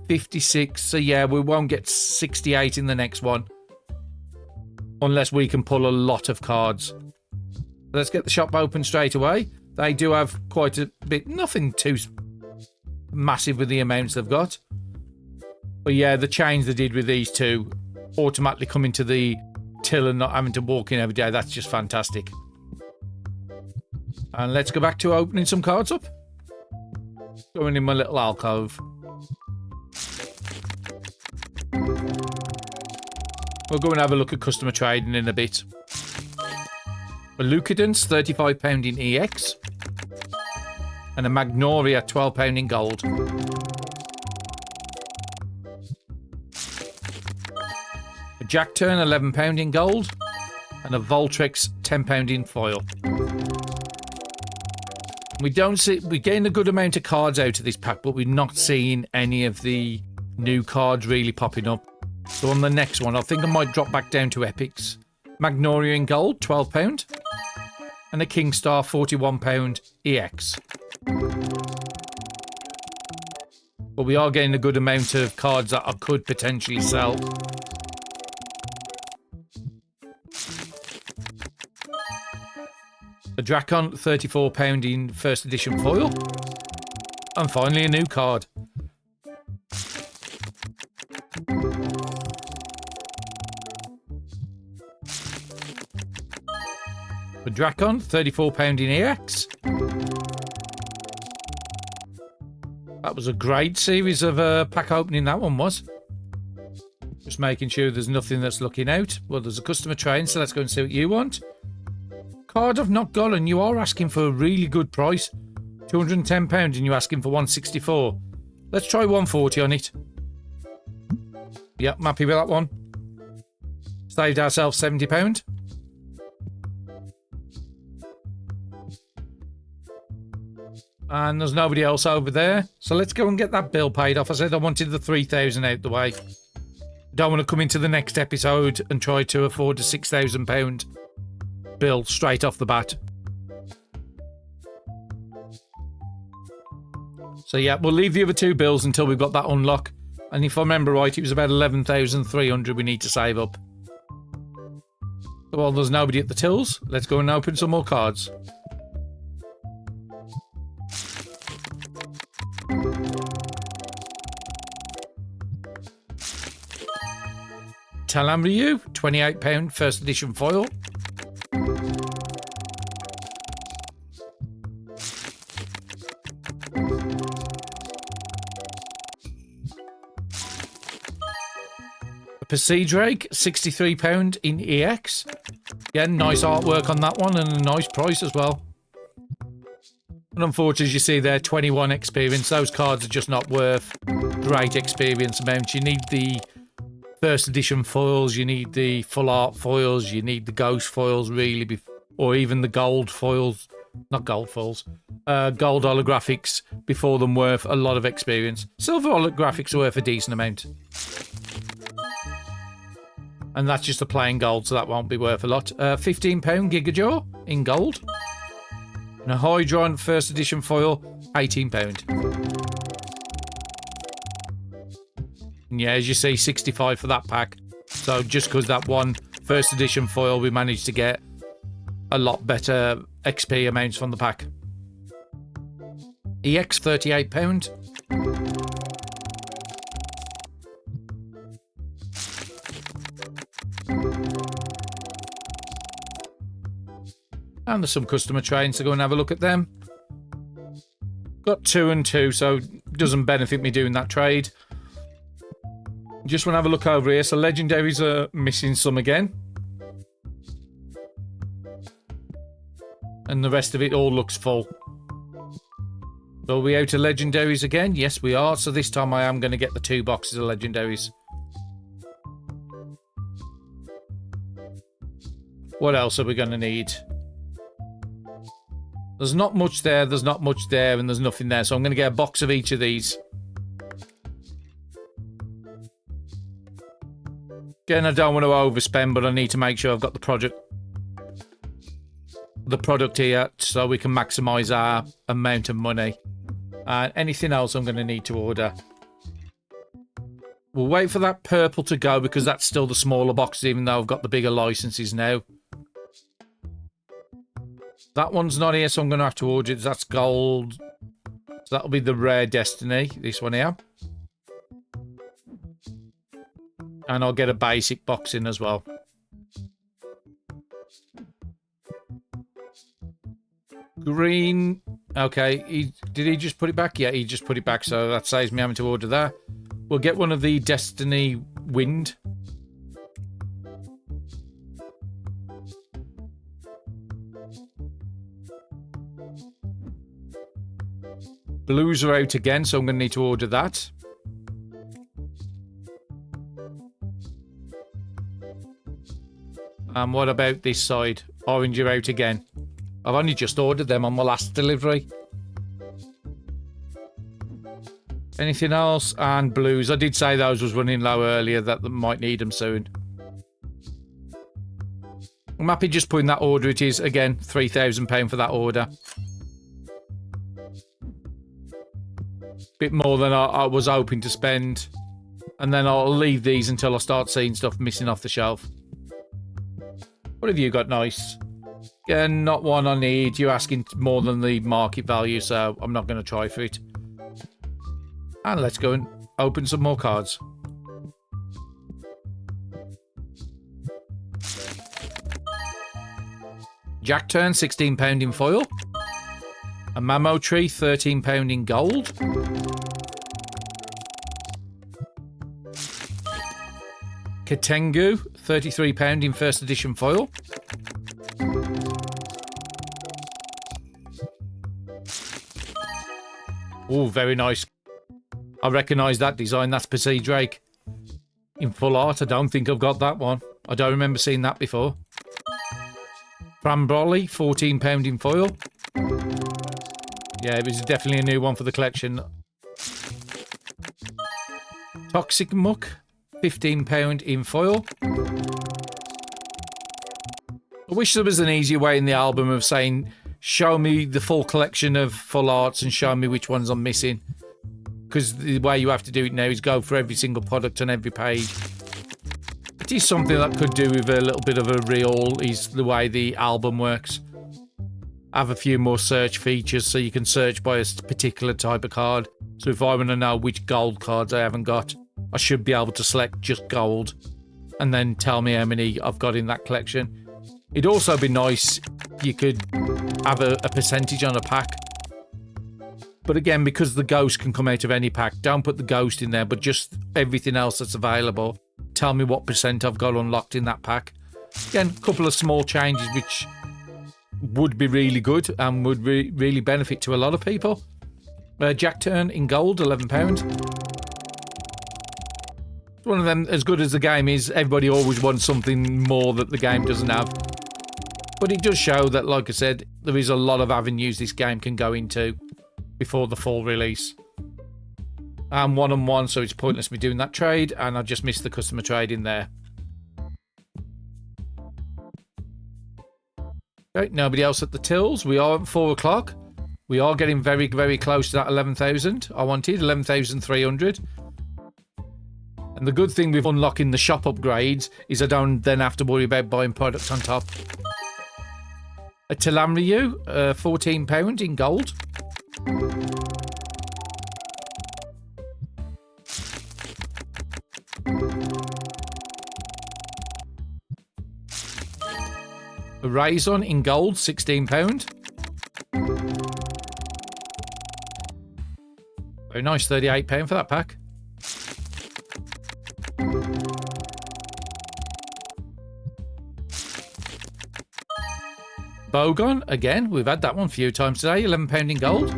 56, so yeah, we won't get 68 in the next one. Unless we can pull a lot of cards. Let's get the shop open straight away. They do have quite a bit, nothing too massive with the amounts they've got. But yeah, the change they did with these two, automatically coming to the till and not having to walk in every day, that's just fantastic. And let's go back to opening some cards up. Going in my little alcove. We'll go and have a look at customer trading in a bit. A Lucadence, £35 in EX. And a Magnoria, £12 in gold. A Jack Turn, £11 in gold. And a Voltrex, £10 in foil. We're getting a good amount of cards out of this pack, but we're not seeing any of the new cards really popping up. So on the next one, I think I might drop back down to epics. Magnoria in gold, £12. And a Kingstar, £41 EX. But we are getting a good amount of cards that I could potentially sell. A Dracon, £34 in first edition foil. And finally a new card. A Dracon, £34 in EX. That was a great series of pack opening, that one was. Just making sure there's nothing that's looking out. Well, there's a customer train, so let's go and see what you want. Card I've not got, and you are asking for a really good price. £210 and you're asking for 164. Let's try 140 on it. Yep, I'm happy with that one. Saved ourselves £70. And there's nobody else over there. So let's go and get that bill paid off. I said I wanted the 3,000 out the way. Don't want to come into the next episode and try to afford a £6,000 bill straight off the bat. So yeah, we'll leave the other two bills until we've got that unlock. And if I remember right, it was about 11,300 we need to save up. Well, there's nobody at the tills. Let's go and open some more cards. Talam Ryu, £28 first edition foil. A Passedrake, £63 in EX. Again, nice artwork on that one and a nice price as well. And unfortunately, as you see there, 21 experience. Those cards are just not worth great experience amounts. You need the first edition foils, you need the full art foils, you need the ghost foils really, or even the gold foils, not gold foils, gold holographics before them worth a lot of experience. Silver holographics are worth a decent amount. And that's just a plain gold, so that won't be worth a lot. £15 Gigajaw in gold. And a Hydron first edition foil, £18. And yeah, as you see, 65 for that pack. So just because that one first edition foil, we managed to get a lot better XP amounts from the pack. EX, £38. And there's some customer trains, so go and have a look at them. Got 2 and 2, so doesn't benefit me doing that trade. Just want to have a look over here. So legendaries are missing some again. And the rest of it all looks full. So are we out of legendaries again? Yes, we are. So this time I am going to get the 2 boxes of legendaries. What else are we going to need? There's not much there, there's not much there, and there's nothing there. So I'm going to get a box of each of these. Again, I don't want to overspend, but I need to make sure I've got the product here so we can maximize our amount of money. And anything else I'm going to need to order. We'll wait for that purple to go because that's still the smaller boxes, even though I've got the bigger licenses now. That one's not here, so I'm going to have to order it. That's gold. So that'll be the rare Destiny, this one here. And I'll get a basic box in as well. Green. Okay, did he just put it back? Yeah, he just put it back, so that saves me having to order that. We'll get one of the Destiny Wind. Blues are out again, so I'm going to need to order that. And what about this side? Orange are out again. I've only just ordered them on my last delivery. Anything else? And blues. I did say those was running low earlier, that might need them soon. I'm happy just putting that order. It is, again, £3,000 for that order. Bit more than I was hoping to spend. And then I'll leave these until I start seeing stuff missing off the shelf. What have you got nice? Again, not one I need. You're asking more than the market value, so I'm not going to try for it. And let's go and open some more cards. Jack Turn, £16 in foil. A Mamo Tree, £13 in gold. Katengu, £33 in first edition foil. Oh, very nice. I recognise that design. That's Percy Drake. In full art, I don't think I've got that one. I don't remember seeing that before. Frambrolly, £14 in foil. Yeah, it was definitely a new one for the collection. Toxic Muck, £15 in foil. I wish there was an easier way in the album of saying, show me the full collection of full arts and show me which ones I'm missing. Because the way you have to do it now is go for every single product on every page. It is something that could do with a little bit of a rehaul, is the way the album works. Have a few more search features so you can search by a particular type of card. So if I want to know which gold cards I haven't got, I should be able to select just gold and then tell me how many I've got in that collection. It'd also be nice if you could have a percentage on a pack. But again, because the ghost can come out of any pack, don't put the ghost in there, but just everything else that's available. Tell me what percent I've got unlocked in that pack. Again, a couple of small changes which would be really good and would really benefit to a lot of people. Jack Turn in gold, £11. One of them, as good as the game is, everybody always wants something more that the game doesn't have. But it does show that, like I said, there is a lot of avenues this game can go into before the full release. I'm 1-on-1, so it's pointless me doing that trade, and I just missed the customer trade in there. Okay, nobody else at the tills. We are at 4 o'clock. We are getting very, very close to that 11,000 I wanted, 11,300. And the good thing with unlocking the shop upgrades is I don't then have to worry about buying products on top. A Telamriu, £14 in gold. A Raison in gold, £16. Very nice, £38 for that pack. Bogon, again, we've had that one a few times today, £11 in gold.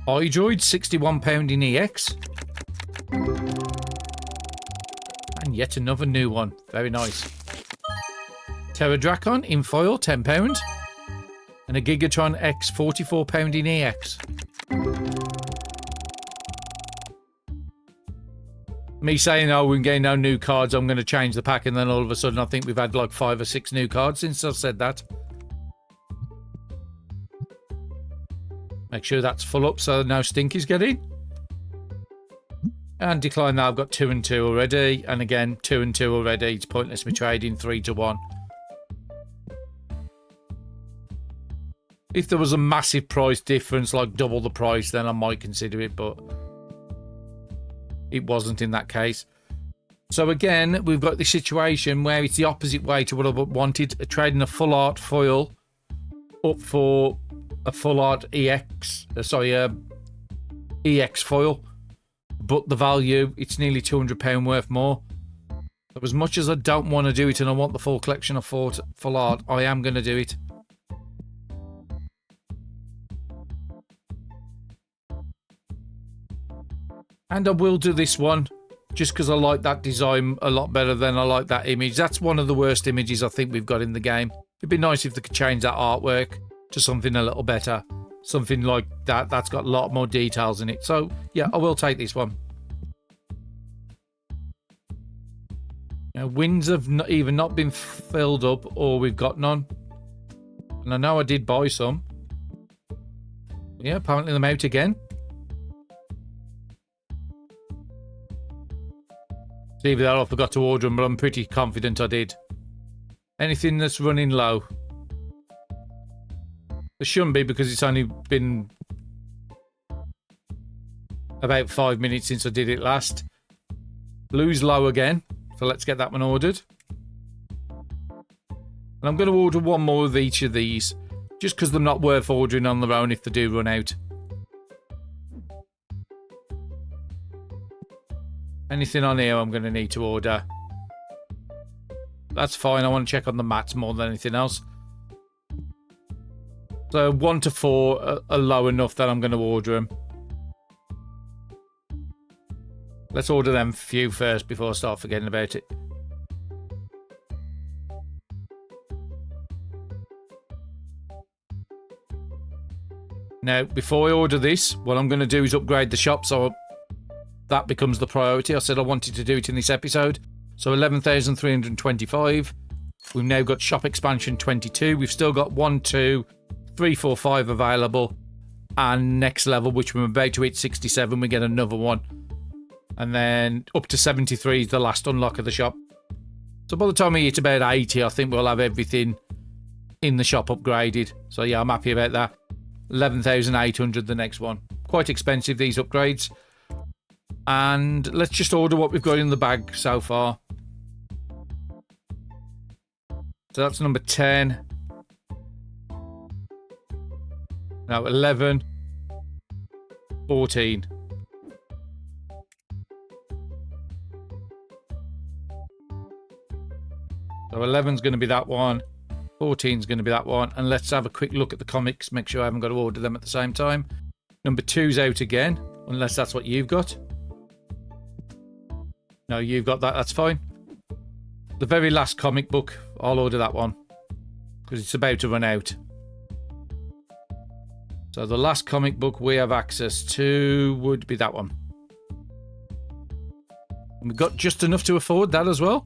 iDroid, £61 in EX. And yet another new one. Very nice. Terradrakon in foil, £10. And a Gigatron X, £44 in EX. Me saying, oh, we're getting no new cards, I'm going to change the pack, and then all of a sudden I think we've had like 5 or 6 new cards since I've said that. Make sure that's full up so no stinkies get in. And decline that, I've got 2 and 2 already. And again, 2 and 2 already. It's pointless me trading 3 to 1. If there was a massive price difference, like double the price, then I might consider it, but it wasn't in that case. So again, we've got this situation where it's the opposite way to what I wanted. Trading a full art foil up for a full art EX, EX foil, but the value, it's nearly £200 worth more. So as much as I don't want to do it and I want the full collection of full art, I am going to do it. And I will do this one just because I like that design a lot better than I like that image. That's one of the worst images I think we've got in the game. It'd be nice if they could change that artwork to something a little better. Something like that, that's got a lot more details in it. So, yeah, I will take this one. Now, wins have either not been filled up or we've got none. And I know I did buy some. Yeah, apparently I'm out again. Either that or I forgot to order them, but I'm pretty confident I did. Anything that's running low. There shouldn't be because it's only been about 5 minutes since I did it last. Blue's low again, so let's get that one ordered. And I'm going to order one more of each of these, just because they're not worth ordering on their own if they do run out. Anything on here I'm going to need to order. That's fine. I want to check on the mats more than anything else. So 1 to 4 are low enough that I'm going to order them. Let's order them few first before I start forgetting about it. Now, before I order this, what I'm going to do is upgrade the shop so that becomes the priority. I said I wanted to do it in this episode. So 11,325. We've now got shop expansion 22. We've still got 1, 2, 3, 4, 5 available. And next level, which we're about to hit 67, we get another one. And then up to 73 is the last unlock of the shop. So by the time we hit about 80, I think we'll have everything in the shop upgraded. So yeah, I'm happy about that. 11,800 the next one. Quite expensive, these upgrades. And let's just order what we've got in the bag so far. So that's number 10. Now 11. 14. So 11's going to be that one. 14's going to be that one. And let's have a quick look at the comics. Make sure I haven't got to order them at the same time. Number 2's out again. Unless that's what you've got. No, you've got that. That's fine. The very last comic book, I'll order that one. Because it's about to run out. So the last comic book we have access to would be that one. And we've got just enough to afford that as well.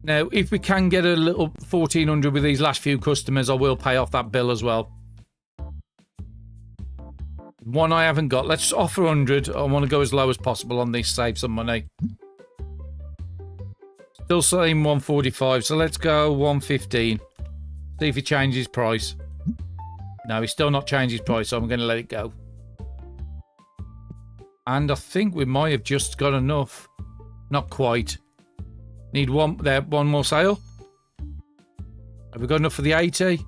Now, if we can get a little 1,400 with these last few customers, I will pay off that bill as well. One I haven't got. Let's offer 100. I want to go as low as possible on this, save some money. Still saying 145, so let's go 115. See if he changes price. No, he's still not changed his price, so I'm going to let it go. And I think we might have just got enough. Not quite. Need one more sale. Have we got enough for the 80?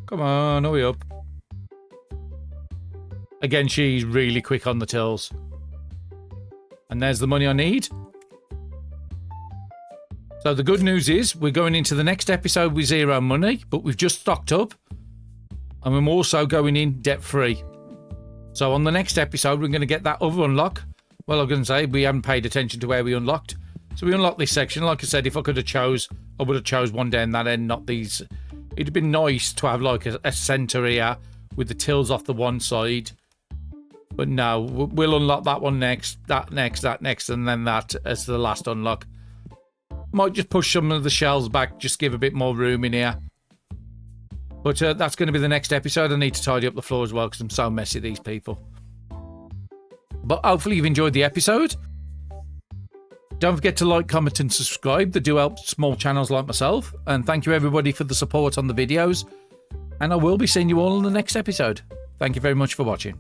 Come on, hurry up. Again, she's really quick on the tills. And there's the money I need. So the good news is we're going into the next episode with zero money, but we've just stocked up. And we're also going in debt-free. So on the next episode, we're going to get that other unlock. Well, I'm going to say we haven't paid attention to where we unlocked. So we unlocked this section. Like I said, if I could have chose, I would have chose one down that end, not these. It'd have been nice to have like a centre here with the tills off the one side. But no, we'll unlock that one next, that next, and then that as the last unlock. Might just push some of the shelves back, just give a bit more room in here. But that's going to be the next episode. I need to tidy up the floor as well because I'm so messy, these people. But hopefully you've enjoyed the episode. Don't forget to like, comment and subscribe. They do help small channels like myself. And thank you everybody for the support on the videos. And I will be seeing you all in the next episode. Thank you very much for watching.